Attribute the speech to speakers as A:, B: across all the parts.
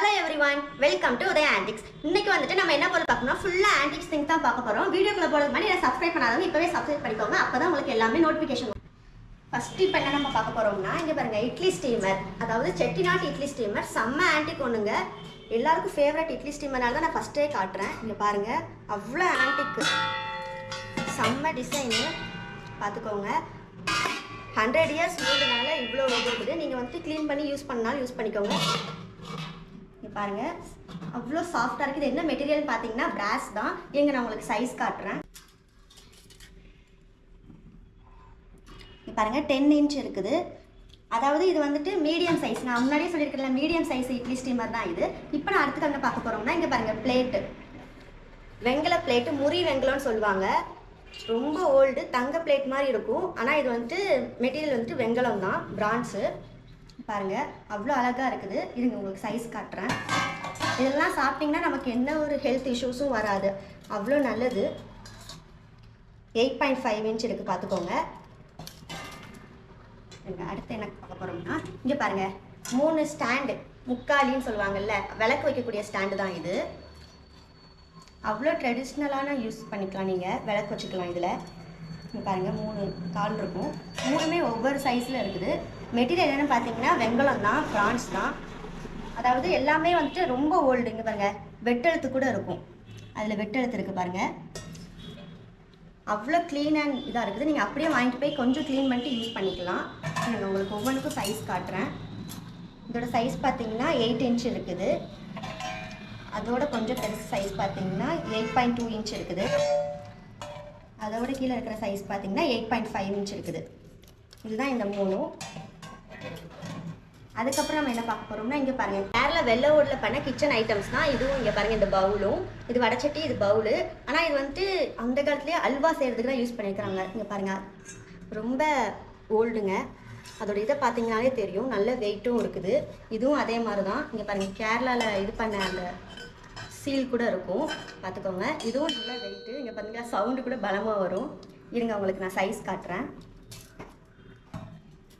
A: Hello everyone, welcome to Udaya Antiques. இன்னைக்கு வந்துட்டு நம்ம என்ன போல பார்க்கணும் ஃபுல்லா ஆன்டிக்ஸ் திங்ஸ் தான் பார்க்க போறோம். வீடியோக்குள்ள போறதுக்கு முன்னாடி என்ன சப்ஸ்கிரைப் பண்ணாதவங்க இப்பவே சப்ஸ்கிரைப் பண்ணிக்கோங்க. அப்பதான் உங்களுக்கு எல்லாமே நோட்டிஃபிகேஷன் வரும். ஃபர்ஸ்ட் இப்போ என்ன நம்ம பார்க்க போறோம்னா இங்க பாருங்க இட்லி ஸ்டீமர். அதாவது செட்டிநாட் இட்லி ஸ்டீமர் செம்ம ஆன்டிக் ஒண்ணுங்க. எல்லாருக்கும் ஃபேவரட் இட்லி ஸ்டீமர்னால தான் நான் ஃபர்ஸ்டே காட்டுறேன். இங்க பாருங்க அவ்வளோ ஆன்டிக் செம்ம டிசைன் பார்த்துக்கோங்க. 100 years ஓல்டுனால இவ்வளோ இருக்குது. நீங்கள் வந்து க்ளீன் பண்ணி யூஸ் பண்ணாலும் யூஸ் பண்ணிக்கோங்க. இங்கே பாருங்கள் அவ்வளோ சாஃப்டாக இருக்குது. என்ன மெட்டீரியல் பார்த்தீங்கன்னா பிராஸ் தான். எங்கே நான் உங்களுக்கு சைஸ் காட்டுறேன். இங்கே பாருங்கள் 10 inch இருக்குது. அதாவது இது வந்துட்டு மீடியம் சைஸ். நான் முன்னாடியே சொல்லியிருக்கிறேன் மீடியம் சைஸ் இட்லி ஸ்டீமர் தான் இது. இப்போ நான் அடுத்து என்ன பார்க்க போகிறோம்னா இங்கே பாருங்கள் பிளேட்டு, வெங்கல பிளேட்டு, முறி வெங்கலம்னு சொல்லுவாங்க. ரொம்ப ஓல்டு தங்க பிளேட் மாதிரி இருக்கும். ஆனால் இது வந்துட்டு மெட்டீரியல் வந்துட்டு வெங்கலம் தான், பிரான்ஸு. பாருங்கள் அவ்வளோ அழகாக இருக்குது. இருங்க உங்களுக்கு சைஸ் காட்டுறேன். இதெல்லாம் சாப்பிட்டிங்கன்னா நமக்கு என்ன ஒரு ஹெல்த் இஷ்யூஸும் வராது, அவ்வளோ நல்லது. 8.5 inch இருக்குது பார்த்துக்கோங்க. அடுத்து என்ன பார்க்க போகிறோம்னா இங்கே பாருங்கள் 3 ஸ்டாண்டு, முக்காலின்னு சொல்லுவாங்கல்ல, விளக்கு வைக்கக்கூடிய ஸ்டாண்டு தான் இது. அவ்வளோ ட்ரெடிஷ்னலான யூஸ் பண்ணிக்கலாம். நீங்கள் விளக்கு வச்சுக்கலாம் இதில். இங்கே பாருங்கள் 3 கால் இருக்கும். 3மே ஒவ்வொரு சைஸில் இருக்குது. மெட்டீரியல் என்னென்னு பார்த்தீங்கன்னா வெங்கலம் தான், பிரான்ஸ் தான். அதாவது எல்லாமே வந்துட்டு ரொம்ப ஓல்டு. இங்கே பாருங்கள் வெட்டெழுத்து கூட இருக்கும். அதில் வெட்டெழுத்து இருக்குது பாருங்கள். அவ்வளோ க்ளீன் அண்ட் இதாக இருக்குது. நீங்கள் அப்படியே வாங்கிட்டு போய் கொஞ்சம் க்ளீன் பண்ணிட்டு யூஸ் பண்ணிக்கலாம். நீங்கள் உங்களுக்கு ஒவ்வொன்றுக்கும் சைஸ் காட்டுறேன். இதோட சைஸ் பார்த்தீங்கன்னா 8 inch இருக்குது. அதோட கொஞ்சம் பெருசு சைஸ் பார்த்தீங்கன்னா 8.2 inch இருக்குது. அதோட கீழே இருக்கிற சைஸ் பார்த்தீங்கன்னா 8.5 inch இருக்குது. இதுதான் இந்த 3. அதுக்கப்புறம் நம்ம என்ன பார்க்க போகிறோம்னா இங்கே பாருங்கள் கேரளா வெள்ளை ஓடில் பண்ண கிச்சன் ஐட்டம்ஸ் தான் இதுவும். இங்கே பாருங்கள் இந்த பவுலும், இது வடச்சட்டி, இது பவுலு. ஆனால் இது வந்துட்டு அந்த காலத்துலேயே அல்வா செய்கிறதுக்கு தான் யூஸ் பண்ணியிருக்கிறாங்க. இங்கே பாருங்கள் ரொம்ப ஓல்டுங்க. அதோட இதை பார்த்தீங்கன்னாலே தெரியும், நல்ல வெயிட்டும் இருக்குது. இதுவும் அதே மாதிரி தான். இங்கே பாருங்கள் கேரளாவில் இது பண்ண அந்த சீல் கூட இருக்கும் பார்த்துக்கோங்க. இதுவும் நல்ல வெயிட்டு. இங்கே பார்த்தீங்கன்னா சவுண்டு கூட பலமாக வரும். இருங்க உங்களுக்கு நான் சைஸ் காட்டுறேன்.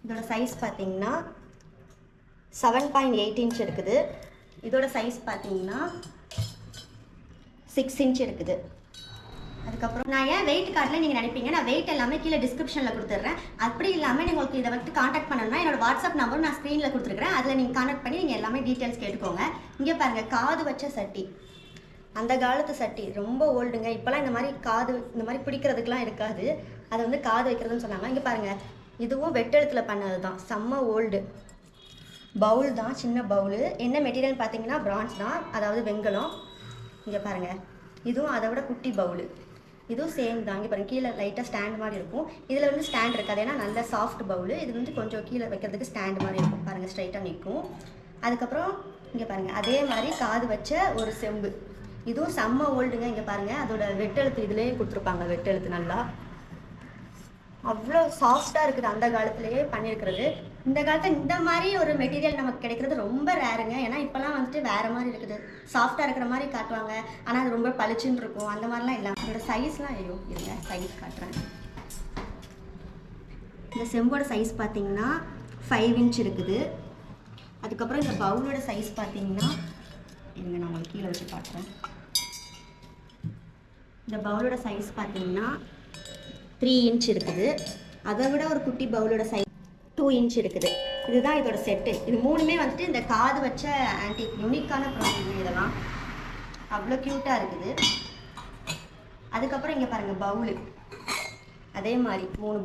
A: இதோட சைஸ் பார்த்தீங்கன்னா 7.8 inch இருக்குது. இதோட சைஸ் பார்த்தீங்கன்னா 6 inch இருக்குது. அதுக்கப்புறம் நான் ஏன் வெயிட் கார்டில் நீங்கள் நினைப்பீங்க, நான் வெயிட் எல்லாமே கீழே டிஸ்கிரிப்ஷனில் கொடுத்துட்றேன். அப்படி இல்லாமல் நீங்கள் உங்களுக்கு இதை வந்து காண்டாக்ட் பண்ணணும்னா என்னோட வாட்ஸ்அப் நம்பர் நான் ஸ்க்ரீனில் கொடுத்துருக்குறேன். அதில் நீங்கள் காண்டாக்ட் பண்ணி நீங்கள் எல்லாமே டீட்டெயில்ஸ் கேட்டுக்கோங்க. இங்கே பாருங்கள் காது வச்ச சட்டி, அந்த காலத்து சட்டி, ரொம்ப ஓல்டுங்க. இப்போலாம் இந்த மாதிரி காது இந்த மாதிரி பிடிக்கிறதுக்கெலாம் இருக்காது. அதை வந்து காது வைக்கிறதுன்னு சொன்னாங்க. இங்கே பாருங்கள் இதுவும் வெட்டெழுத்தில் பண்ணது தான், செம்ம ஓல்டு. பவுல் தான், சின்ன பவுலு. என்ன மெட்டீரியல் பார்த்தீங்கன்னா பிரான்ஸ் தான், அதாவது வெங்கலம். இங்கே பாருங்கள் இதுவும் அதை விட குட்டி பவுலு. இதுவும் சேம் தான். இங்கே பாருங்கள் கீழே லைட்டாக ஸ்டாண்ட் மாதிரி இருக்கும். இதில் வந்து ஸ்டாண்ட் இருக்காது, ஏன்னா நல்ல சாஃப்ட் பவுலு. இது வந்து கொஞ்சம் கீழே வைக்கிறதுக்கு ஸ்டாண்ட் மாதிரி இருக்கும். பாருங்கள் ஸ்ட்ரைட்டாக நிற்கும். அதுக்கப்புறம் இங்கே பாருங்கள் அதே மாதிரி காது வச்ச ஒரு செம்பு. இதுவும் செம்ம ஓல்டுங்க. இங்கே பாருங்கள் அதோட வெட்டெழுத்து இதுலேயே கொடுத்துருப்பாங்க, வெட்டெழுத்து நல்லா அவ்வளோ சாஃப்டாக இருக்குது. அந்த காலத்துலேயே பண்ணியிருக்கிறது. இந்த காலத்தில் இந்த மாதிரி ஒரு மெட்டீரியல் நமக்கு கிடைக்கிறது ரொம்ப ரேருங்க. ஏன்னா இப்போலாம் வந்துட்டு வேறு மாதிரி இருக்குது, சாஃப்டாக இருக்கிற மாதிரி காட்டுவாங்க. ஆனால் அது ரொம்ப பளிச்சுன்னு இருக்கும். அந்த மாதிரிலாம் இல்லை. அதோட சைஸ்லாம் ஐயோ இருங்க சைஸ் காட்டுறேன். இந்த செம்போட சைஸ் பார்த்தீங்கன்னா 5 inch இருக்குது. அதுக்கப்புறம் இந்த பவுலோட சைஸ் பார்த்தீங்கன்னா இருங்க நான் உங்களுக்கு கீழே வச்சு காட்டுறேன். இந்த பவுலோட சைஸ் பார்த்தீங்கன்னா 3 inch இருக்குது. அதை விட ஒரு குட்டி பவுலோட சைஸ் 2 inch இருக்குது. இதுதான் இதோட செட்டு. இது 3மே வந்துட்டு இந்த காது வச்ச ஆன்டிக் யூனிக்கான ப்ராடக்ட். இதெல்லாம் அவ்வளோ க்யூட்டாக இருக்குது. அதுக்கப்புறம் இங்கே பாருங்கள் பவுலு, அதே மாதிரி 3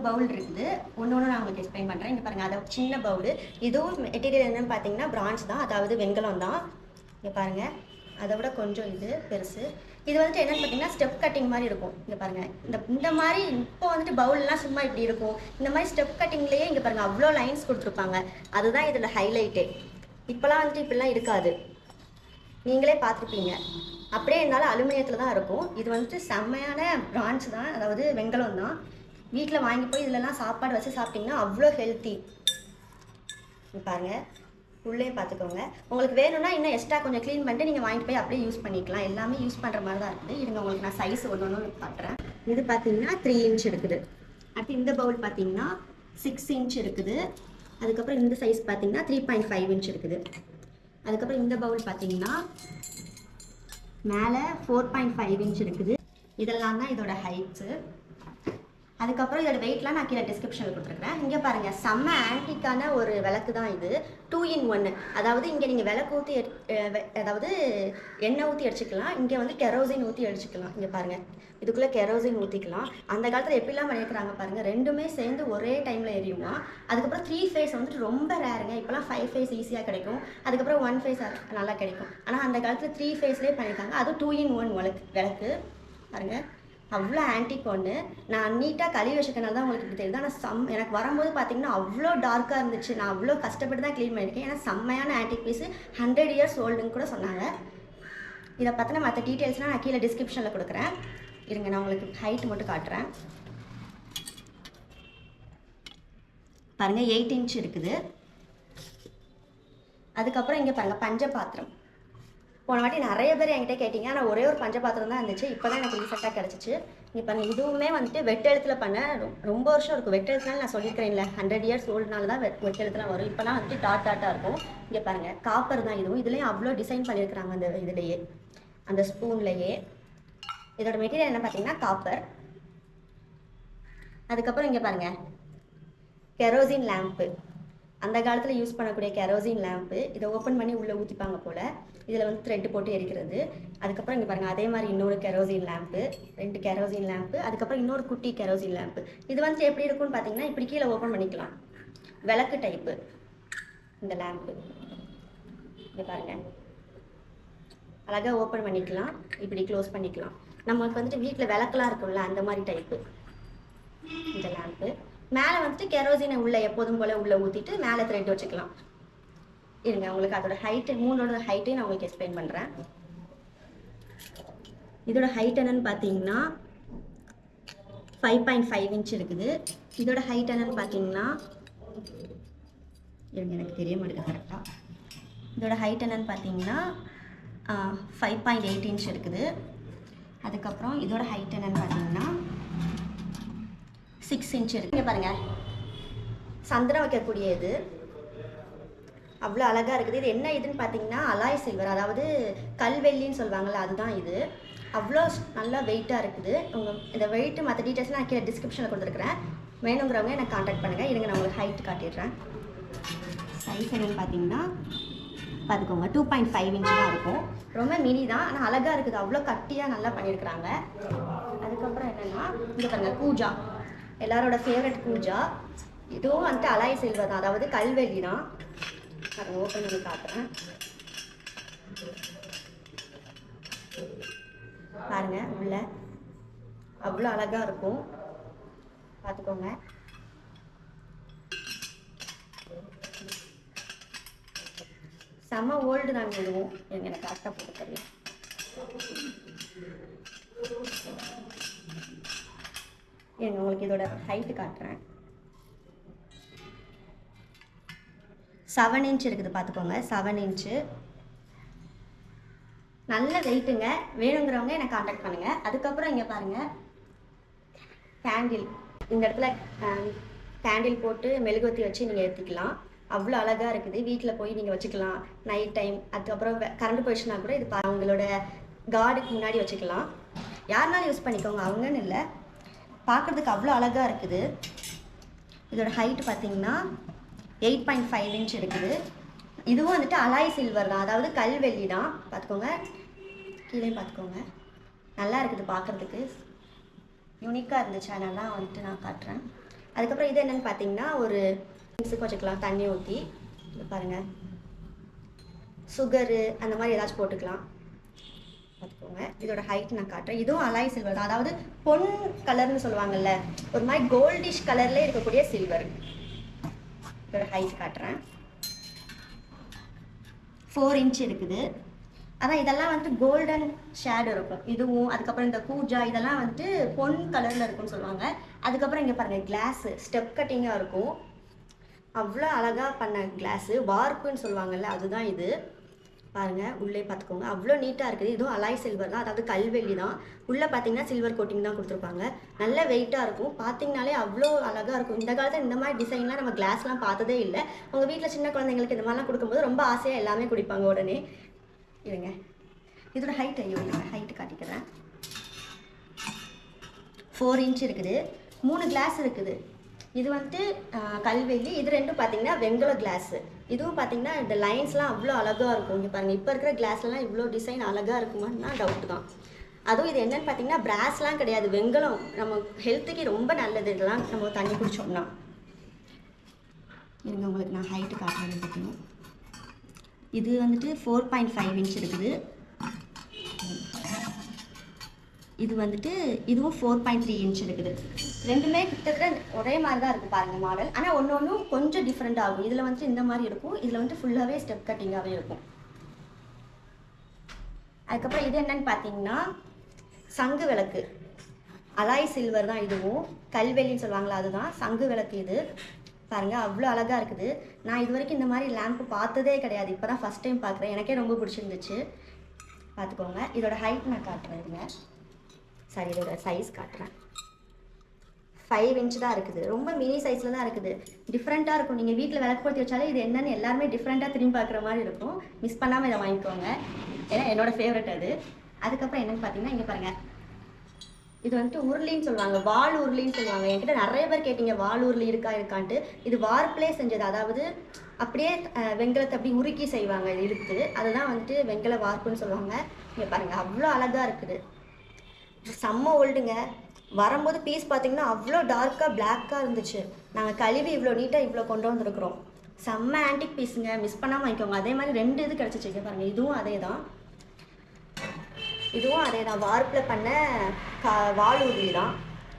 A: பவுல் இருக்குது. ஒன்று நான் உங்களுக்கு எக்ஸ்பிளைன் பண்ணுறேன். இங்கே பாருங்கள் அதை சின்ன பவுலு. இதுவும் மெட்டீரியல் என்னென்னு பார்த்தீங்கன்னா பிரான்ஸ் தான், அதாவது வெங்கலம் தான். இங்கே பாருங்கள் அதை விட கொஞ்சம் இது பெருசு. இது வந்துட்டு என்னென்னு பார்த்தீங்கன்னா ஸ்டெப் கட்டிங் மாதிரி இருக்கும். இங்கே பாருங்கள் இந்த மாதிரி இப்போ வந்துட்டு பவுல்லாம் சும்மா இப்படி இருக்கும். இந்த மாதிரி ஸ்டெப் கட்டிங்லேயே இங்கே பாருங்கள் அவ்வளோ லைன்ஸ் கொடுத்துருப்பாங்க. அதுதான் இதில் ஹைலைட்டே. இப்போலாம் வந்துட்டு இப்படிலாம் இருக்காது, நீங்களே பார்த்துருப்பீங்க. அப்படியே இருந்தாலும் அலுமினியத்தில் தான் இருக்கும். இது வந்துட்டு செம்மையான பிரான்ஸ் தான், அதாவது வெங்கலம் தான். வீட்டில் வாங்கி போய் இதிலலாம் சாப்பாடு வச்சு சாப்பிட்டிங்கன்னா அவ்வளோ ஹெல்த்தி. பாருங்கள் உள்ளே பார்த்துக்கோங்க. உங்களுக்கு வேணும்னா இன்னும் எக்ஸ்ட்ரா கொஞ்சம் க்ளீன் பண்ணிட்டு நீங்கள் வாங்கிட்டு போய் அப்படியே யூஸ் பண்ணிக்கலாம். எல்லாமே யூஸ் பண்ணுற மாதிரி தான் இருக்குது. இருங்க உங்களுக்கு நான் சைஸ் ஒன்று காட்டுறேன். இது பார்த்தீங்கன்னா 3 inch இருக்குது. அடுத்து இந்த பவுல் பார்த்தீங்கன்னா 6 inch இருக்குது. அதுக்கப்புறம் இந்த சைஸ் பார்த்தீங்கன்னா 3.5 inch இருக்குது. அதுக்கப்புறம் இந்த பவுல் பார்த்தீங்கன்னா மேலே 4.5 இன்ச் இருக்குது. இதெல்லாம் தான் இதோட ஹைட்ஸு. அதுக்கப்புறம் இதோட வெயிட்லாம் நான் கீழே டிஸ்கிரிப்ஷனில் கொடுத்துருக்கேன். இங்கே பாருங்கள், செம்ம ஆன்டிக்கான ஒரு விளக்கு தான் இது. 2 in 1. அதாவது இங்கே நீங்கள் விளக்கு ஊற்றி அதாவது எண்ணெய் ஊற்றி அடிச்சுக்கலாம், இங்கே வந்து கெரோசின் ஊற்றி அடிச்சுக்கலாம். இங்கே பாருங்கள், இதுக்குள்ளே கெரோசின் ஊற்றிக்கலாம். அந்த காலத்தில் எப்படிலாம் பண்ணியிருக்கிறாங்க பாருங்கள், ரெண்டுமே சேர்ந்து ஒரே டைமில் எரியுமா. அதுக்கப்புறம் 3 phase வந்துட்டு ரொம்ப ரேருங்க. இப்போலாம் 5 phase ஈஸியாக கிடைக்கும், அதுக்கப்புறம் 1 phase நல்லா கிடைக்கும். ஆனால் அந்த காலத்தில் 3 phaseலேயே பண்ணியிருக்காங்க. அதுவும் 2 in 1 விளக்கு பாருங்கள், அவ்வளோ ஆன்டிக் ஒன்று. நான் நீட்டாக கழுவி வச்சுக்கனால தான் உங்களுக்கு இப்படி தெரியுது. ஆனால் எனக்கு வரும்போது பார்த்தீங்கன்னா அவ்வளோ டார்க்காக இருந்துச்சு. நான் அவ்வளோ கஷ்டப்பட்டு தான் க்ளீன் பண்ணியிருக்கேன். ஏன்னா செம்மையான ஆன்டிக் பீஸு, 100 years ஓல்டுன்னு கூட சொன்னாங்க. இதை பற்றின மற்ற டீட்டெயில்ஸ்லாம் நான் கீழே டிஸ்கிரிப்ஷனில் கொடுக்குறேன். இருங்க, நான் உங்களுக்கு ஹைட் மட்டும் காட்டுறேன். பாருங்கள், 8 inch இருக்குது. அதுக்கப்புறம் இங்கே பாருங்கள், பஞ்ச பாத்திரம். போன வாட்டி நிறைய பேர் என்கிட்ட கேட்டிங்க, ஆனால் ஒரே ஒரு பஞ்ச பாத்திரம் தான் இருந்துச்சு. இப்போ தான் எனக்கு ரீசெண்டாக கிடச்சிச்சு. இங்கே பாருங்கள், இதுவுமே வந்துட்டு வெட்டெழுத்தில் பண்ண ரொம்ப வருஷம் இருக்கும். வெட்டெழுத்துனால நான் சொல்லியிருக்கிறேன்ல, 100 years ஓல்டுனால தான் வெட்டெழுத்துலாம் வரும். இப்போலாம் வந்துட்டு டாட்டாக இருக்கும். இங்கே பாருங்கள், காப்பர் தான் இதுவும். இதுலேயும் அவ்வளோ டிசைன் பண்ணியிருக்கிறாங்க அந்த இதுலேயே, அந்த ஸ்பூன்லேயே. இதோட மெட்டீரியல் என்ன பார்த்தீங்கன்னா காப்பர். அதுக்கப்புறம் இங்கே பாருங்கள், கெரோசின் லேம்ப்பு. அந்த காலத்தில் யூஸ் பண்ணக்கூடிய கெரோசின் லேம்ப்பு. இதை ஓப்பன் பண்ணி உள்ளே ஊற்றிப்பாங்க போல். இதில் வந்து த்ரெட்டு போட்டு எரிக்கிறது. அதுக்கப்புறம் இங்கே பாருங்கள், அதே மாதிரி இன்னொரு கெரோசின் லேம்ப்பு, 2 கெரோசின் லேம்ப்பு. அதுக்கப்புறம் இன்னொரு குட்டி கெரோசின் லேம்ப்பு. இது வந்து எப்படி இருக்குன்னு பார்த்தீங்கன்னா, இப்படி கீழே ஓப்பன் பண்ணிக்கலாம், விளக்கு டைப்பு இந்த லேம்ப்பு. இங்கே பாருங்கள், அழகாக ஓப்பன் பண்ணிக்கலாம், இப்படி க்ளோஸ் பண்ணிக்கலாம். நமக்கு வந்துட்டு வீட்டில் விளக்கெலாம் இருக்கும்ல, அந்த மாதிரி டைப்பு இந்த லேம்ப்பு. மேலே வந்துட்டு கெரோசினை உள்ளே எப்போதும் போல் உள்ளே ஊற்றிட்டு மேலே த்ரெட் வச்சுக்கலாம். இருங்க, உங்களுக்கு அதோட ஹைட்டு, 3ஓட ஹைட்டையும் நான் உங்களுக்கு எக்ஸ்பிளைன் பண்ணுறேன். இதோட ஹைட் என்னன்னு பார்த்தீங்கன்னா 5.5 inch இருக்குது. இதோட ஹைட் என்னன்னு பார்த்தீங்கன்னா, இருங்க எனக்கு தெரிய மாட்டேங்குது கரெக்டாக. இதோட ஹைட் என்னன்னு பார்த்தீங்கன்னா 5.8 inch இருக்குது. அதுக்கப்புறம் இதோட ஹைட் என்னன்னு பார்த்தீங்கன்னா 6 inch இருக்குது. இங்கே பாருங்கள், சந்திரம் வைக்கக்கூடிய இது அவ்வளோ அழகாக இருக்குது. இது என்ன இதுன்னு பார்த்தீங்கன்னா அலாய் சில்வர், அதாவது கல்வெள்ளின்னு சொல்லுவாங்கள்ல, அதுதான் இது. அவ்வளோ நல்லா வெயிட்டாக இருக்குது. இந்த வெயிட்டு மற்ற டீட்டெயில்ஸ்லாம் நான் கீழே டிஸ்கிரிப்ஷனில் கொடுத்துருக்குறேன். வேணுங்கிறவங்க எனக்கு கான்டாக்ட் பண்ணுங்கள். இருங்க, நான் உங்களுக்கு ஹைட் காட்டிடுறேன். சைஸ் என்னன்னு பார்த்தீங்கன்னா பார்த்துக்கோங்க, 2.5 inch தான் இருக்கும். ரொம்ப மினி தான், ஆனால் அழகாக இருக்குது. அவ்வளோ கட்டியாக நல்லா பண்ணியிருக்கிறாங்க. அதுக்கப்புறம் என்னென்னா, இங்கே பாருங்கள், கூஜா, எல்லாரோட ஃபேவரட் கூஜா. இதுவும் வந்துட்டு அலாய் சில்வர் தான், அதாவது கல்வெள்ளி தான். அதை ஓப்பன் பண்ணி காட்டுறேன். பாருங்க, உள்ள அவ்வளோ அழகாக இருக்கும், பார்த்துக்கோங்க. செம்ம ஓல்டு தான் இதுவும். எனக்கு கரெக்டாக போட்டு தரேன். உங்களுக்கு இதோட ஹைட்டு காட்டுறேன். 7 inch இருக்குது, பார்த்துக்கோங்க. 7 inch நல்ல வெயிட்டுங்க. வேணுங்கிறவங்க எனக்கு கான்டாக்ட் பண்ணுங்கள். அதுக்கப்புறம் இங்கே பாருங்கள், கேண்டில். இந்த இடத்துல கேண்டில் போட்டு மெழுகுவத்தி வச்சு நீங்கள் ஏற்றிக்கலாம். அவ்வளோ அழகாக இருக்குது. வீட்டில் போய் நீங்கள் வச்சுக்கலாம் நைட் டைம். அதுக்கப்புறம் கரண்ட் போயிடுச்சுன்னா கூட இது உங்களோட கார்டுக்கு முன்னாடி வச்சுக்கலாம். யாருனாலும் யூஸ் பண்ணிக்கோங்க, அவங்கன்னு இல்லை. பார்க்குறதுக்கு அவ்வளோ அழகாக இருக்குது. இதோட ஹைட் பார்த்தீங்கன்னா 8.5 inch இருக்குது. இதுவும் வந்துட்டு அலாய் சில்வர் தான், அதாவது கல்வெள்ளி தான். பார்த்துக்கோங்க, கீழே பார்த்துக்கோங்க, நல்லா இருக்குது பார்க்குறதுக்கு. யூனிக்காக இருந்துச்சு, அதனால வந்துட்டு நான் காட்டுறேன். அதுக்கப்புறம் இது என்னென்னு பார்த்தீங்கன்னா, ஒரு திங்ஸுக்கு வச்சுக்கலாம், தண்ணி ஊற்றி. பாருங்கள், சுகரு அந்த மாதிரி ஏதாச்சும் போட்டுக்கலாம். பார்த்துக்கோங்க, இதோட ஹைட் நான் காட்டுறேன். இதுவும் அலாய் சில்வர் தான், அதாவது பொன் கலர்னு சொல்லுவாங்கல்ல, ஒரு மாதிரி கோல்டிஷ் கலர்லேயே இருக்கக்கூடிய சில்வர். இதோட ஹைட் காட்டுறேன். 4 inch இருக்குது. அதான் இதெல்லாம் வந்துட்டு கோல்டன் ஷேடு இருக்கும் இதுவும். அதுக்கப்புறம் இந்த கூஜா இதெல்லாம் வந்துட்டு பொன் கலரில் இருக்கும்னு சொல்லுவாங்க. அதுக்கப்புறம் இங்கே பாருங்கள், கிளாஸு ஸ்டெப் கட்டிங்காக இருக்கும். அவ்வளோ அழகாக பண்ண கிளாஸு, வார்ப்புன்னு சொல்லுவாங்கல்ல, அதுதான் இது. பாருங்கள், உள்ளே பார்த்துக்கோங்க. அவ்வளோ நீட்டாக இருக்குது. இதுவும் அலாய் சில்வர் தான், அதாவது கல்வெள்ளி தான். உள்ளே பார்த்தீங்கன்னா சில்வர் கோட்டிங் தான் கொடுத்துருப்பாங்க. நல்ல வெயிட்டாக இருக்கும். பார்த்தீங்கனாலே அவ்வளோ அழகாக இருக்கும். இந்த காலத்தில் இந்த மாதிரி டிசைன்லாம் நம்ம கிளாஸ்லாம் பார்த்ததே இல்லை. உங்கள் வீட்டில் சின்ன குழந்தைங்களுக்கு இந்த மாதிரிலாம் கொடுக்கும்போது ரொம்ப ஆசையாக எல்லாமே குடிப்பாங்க உடனே. இருங்க, இதோட ஹைட் ஹைட்டு காட்டிக்கிறேன். 4 இன்ச் இருக்குது. 3 கிளாஸ் இருக்குது. இது வந்துட்டு கல்வெள்ளி. இது ரெண்டும் பார்த்தீங்கன்னா வெங்கல கிளாஸு. இதுவும் பார்த்தீங்கன்னா இந்த லைன்ஸ்லாம் அவ்வளோ அழகாக இருக்கும். இங்கே பாருங்கள், இப்போ இருக்கிற கிளாஸ்லாம் இவ்வளோ டிசைன் அழகாக இருக்குமான்னா டவுட் தான். அதுவும் இது என்னென்னு பார்த்தீங்கன்னா பிராஸ்லாம் கிடையாது, வெங்கலம். நம்ம ஹெல்த்துக்கு ரொம்ப நல்லது இதெல்லாம் நம்ம தண்ணி குடிச்சோம்னா. இருங்க, உங்களுக்கு நான் ஹைட்டு காட்டுறது பார்த்தீங்கன்னா இது வந்துட்டு 4.5 இன்ச் இருக்குது. இது வந்துட்டு இதுவும் 4.3 இன்ச் இருக்குது. ரெண்டுமே கிட்டத்தட்ட ஒரே மாதிரி தான் இருக்குது பாருங்கள் மாடல். ஆனால் ஒன்றும் கொஞ்சம் டிஃப்ரெண்ட் ஆகும். இதில் வந்துட்டு இந்த மாதிரி இருக்கும், இதில் வந்துட்டு ஃபுல்லாகவே ஸ்டெப் கட்டிங்காகவே இருக்கும். அதுக்கப்புறம் இது என்னன்னு பார்த்தீங்கன்னா சங்கு விளக்கு. அலாய் சில்வர் தான் இதுவும். கல்வெள்ளின்னு சொல்லுவாங்களா, அதுதான் சங்கு விளக்கு. இது பாருங்கள், அவ்வளோ அழகாக இருக்குது. நான் இது வரைக்கும் இந்த மாதிரி லேம்ப்பு பார்த்ததே கிடையாது. இப்போ தான் ஃபஸ்ட் டைம் பார்க்குறேன். எனக்கே ரொம்ப பிடிச்சிருந்துச்சு. பார்த்துக்கோங்க. இதோட ஹைட் நான் காட்டுறேங்க. சரி, இதோட சைஸ் காட்டுறேன். 5 இன்ச் தான் இருக்குது. ரொம்ப மினி சைஸில் தான் இருக்குது. டிஃப்ரெண்ட்டாக இருக்கும். நீங்கள் வீட்டில் விளக்குப்படுத்தி வச்சாலே இது என்னென்னு எல்லாருமே டிஃப்ரெண்ட்டாக திரும்பி பார்க்குற மாதிரி இருக்கும். மிஸ் பண்ணாமல் இதை வாங்கிக்கோங்க, ஏன்னா என்னோடய ஃபேவரட் அது. அதுக்கப்புறம் என்னென்னு பார்த்தீங்கன்னா இங்கே பாருங்கள், இது வந்துட்டு உருளின்னு சொல்லுவாங்க, வால் உருளின்னு சொல்லுவாங்க. என்கிட்ட நிறைய பேர் கேட்டிங்க வால் உருளி இருக்கான்ட்டு. இது வார்ப்பிலே செஞ்சது, அதாவது அப்படியே வெங்கலத்தை அப்படி உருக்கி செய்வாங்க. இது இழுத்து அதுதான் வந்துட்டு வெங்கல வார்ப்புன்னு சொல்லுவாங்க. இங்கே பாருங்கள், அவ்வளோ அழகாக இருக்குது. செம்ம ஓல்டுங்க. வரும்போது பீஸ் பார்த்தீங்கன்னா அவ்வளோ டார்க்காக பிளாக்காக இருந்துச்சு. நாங்கள் கழுவி இவ்வளோ நீட்டாக இவ்வளோ கொண்டு வந்திருக்கிறோம். செம்ம ஆன்டிக் பீஸுங்க, மிஸ் பண்ணாமல் வாங்கிக்கோங்க. அதே மாதிரி 2 இது கிடச்சிச்சிங்க பாருங்கள். இதுவும் அதே தான், வார்ப்பில் பண்ண வால் உருளி தான்.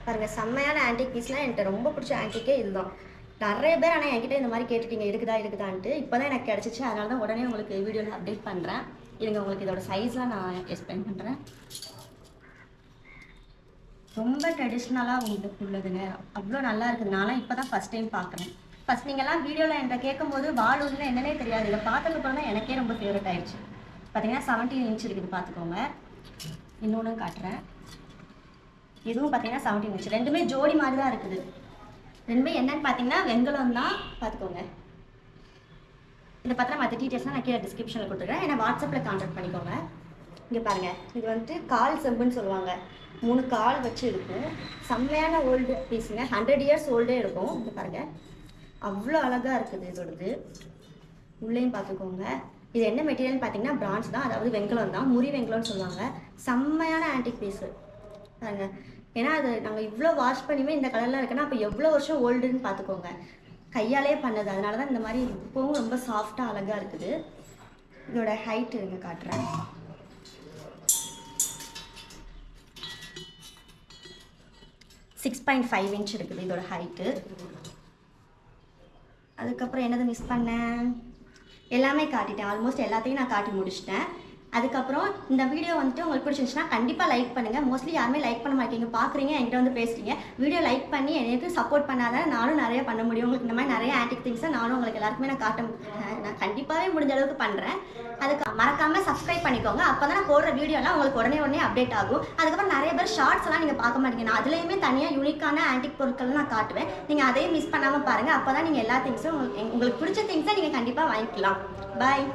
A: பாருங்கள், செம்மையான ஆன்டிக் பீஸ்லாம். என்கிட்ட ரொம்ப பிடிச்ச ஆன்டிக்கே இதுதான். நிறைய பேர் ஆனால் என்கிட்ட இந்த மாதிரி கேட்டுட்டீங்க இருக்குதான்ட்டு. இப்போ தான் எனக்கு கிடச்சிச்சு. அதனால தான் உடனே உங்களுக்கு வீடியோவில் அப்டேட் பண்ணுறேன். இருங்க, உங்களுக்கு இதோட சைஸ்லாம் நான் எக்ஸ்பிளைன் பண்ணுறேன். ரொம்ப ட்ரெடிஷ்னலாக உங்களுக்கு உள்ளதுங்க. அவ்வளோ நல்லா இருக்குது. நான்லாம் இப்போ தான் ஃபஸ்ட் டைம் பார்க்குறேன். ஃபஸ்ட் நீங்கள்லாம் வீடியோவில் என்கிட்ட கேட்கும்போது வாலூர்னு என்னன்னே தெரியாது. இதை பார்த்ததுக்கப்புறம் தான் எனக்கே ரொம்ப ஃபேவரட் ஆயிடுச்சு. பார்த்தீங்கன்னா 17 இன்ச் இருக்குது, பார்த்துக்கோங்க. இன்னொன்று காட்டுறேன். இதுவும் பார்த்தீங்கன்னா 17 இன்ச். ரெண்டுமே ஜோடி மாதிரி தான் இருக்குது. ரெண்டுமே என்னன்னு பார்த்தீங்கன்னா வெங்கலம் தான், பார்த்துக்கோங்க. இதை பார்த்தா மற்ற டீட்டெயில்ஸ்லாம் நான் கீழே டிஸ்கிரிப்ஷனில் கொடுத்துருக்கேன். ஏன்னா வாட்ஸ்அப்பில் கான்டாக்ட் பண்ணிக்கோங்க. இங்கே பாருங்கள், இது வந்துட்டு கால் செம்புன்னு சொல்லுவாங்க. 3 கால் வச்சு இருக்கும். செம்மையான ஓல்டு பீஸுங்க. 100 இயர்ஸ் ஓல்டே இருக்கும். இங்கே பாருங்கள், அவ்வளோ அழகாக இருக்குது. இதோடது உள்ளேயும் பார்த்துக்கோங்க. இது என்ன மெட்டீரியல்னு பார்த்தீங்கன்னா பிரான்ஸ் தான், அதாவது வெங்கலம் தான். முறி வெங்கலம்னு சொல்லுவாங்க. செம்மையான ஆன்டிக் பீஸு பாருங்கள். ஏன்னா அது நாங்கள் இவ்வளோ வாஷ் பண்ணியுமே இந்த கலர்லாம் இருக்குன்னா அப்போ எவ்வளோ வருஷம் ஓல்டுன்னு பார்த்துக்கோங்க. கையாலே பண்ணது, அதனால தான் இந்த மாதிரி இப்போவும் ரொம்ப சாஃப்டாக அழகாக இருக்குது. இதோட ஹைட் இங்கே காட்டுறேன். 6.5 இன்ச் இருக்குது இதோட ஹைட்டு. அதுக்கப்புறம் என்னது மிஸ் பண்ணேன், எல்லாமே காட்டிட்டேன். ஆல்மோஸ்ட் எல்லாத்தையும் நான் காட்டி முடிச்சிட்டேன். அதுக்கப்புறம் இந்த வீடியோ வந்துட்டு உங்களுக்கு பிடிச்சிருந்துச்சுன்னா கண்டிப்பாக லைக் பண்ணுங்கள். மோஸ்ட்லி யாருமே லைக் பண்ண மாட்டீங்க, பார்க்குறீங்க, என்கிட்ட வந்து பேசுகிறீங்க. வீடியோ லைக் பண்ணி எனக்கு சப்போர்ட் பண்ணாதான் நானும் நிறைய பண்ண முடியும். உங்களுக்கு இந்த மாதிரி நிறைய ஆன்டிக் திங்ஸை நானும் உங்களுக்கு எல்லாருக்குமே நான் கண்டிப்பாகவே முடிஞ்ச அளவுக்கு பண்ணுறேன். அதுக்கு மறக்காமல் சப்ஸ்கிரைப் பண்ணிக்கோங்க. அப்போ தான் நான் போடுற வீடியோலாம் உங்களுக்கு உடனே அப்டேட் ஆகும். அதுக்கப்புறம் நிறைய பேர் ஷார்ட்ஸ்லாம் நீங்கள் பார்க்க மாட்டீங்க. நான் அதுலேயுமே தனியாக யூனிக்கான ஆன்டிக் பொருட்கள் நான் காட்டுவேன். நீங்கள் அதையும் மிஸ் பண்ணாமல் பாருங்கள். அப்போ தான் நீங்கள் எல்லா திங்ஸும் உங்களுக்கு பிடிச்ச திங்ஸை நீங்கள் கண்டிப்பாக வாங்கிக்கலாம். பாய்.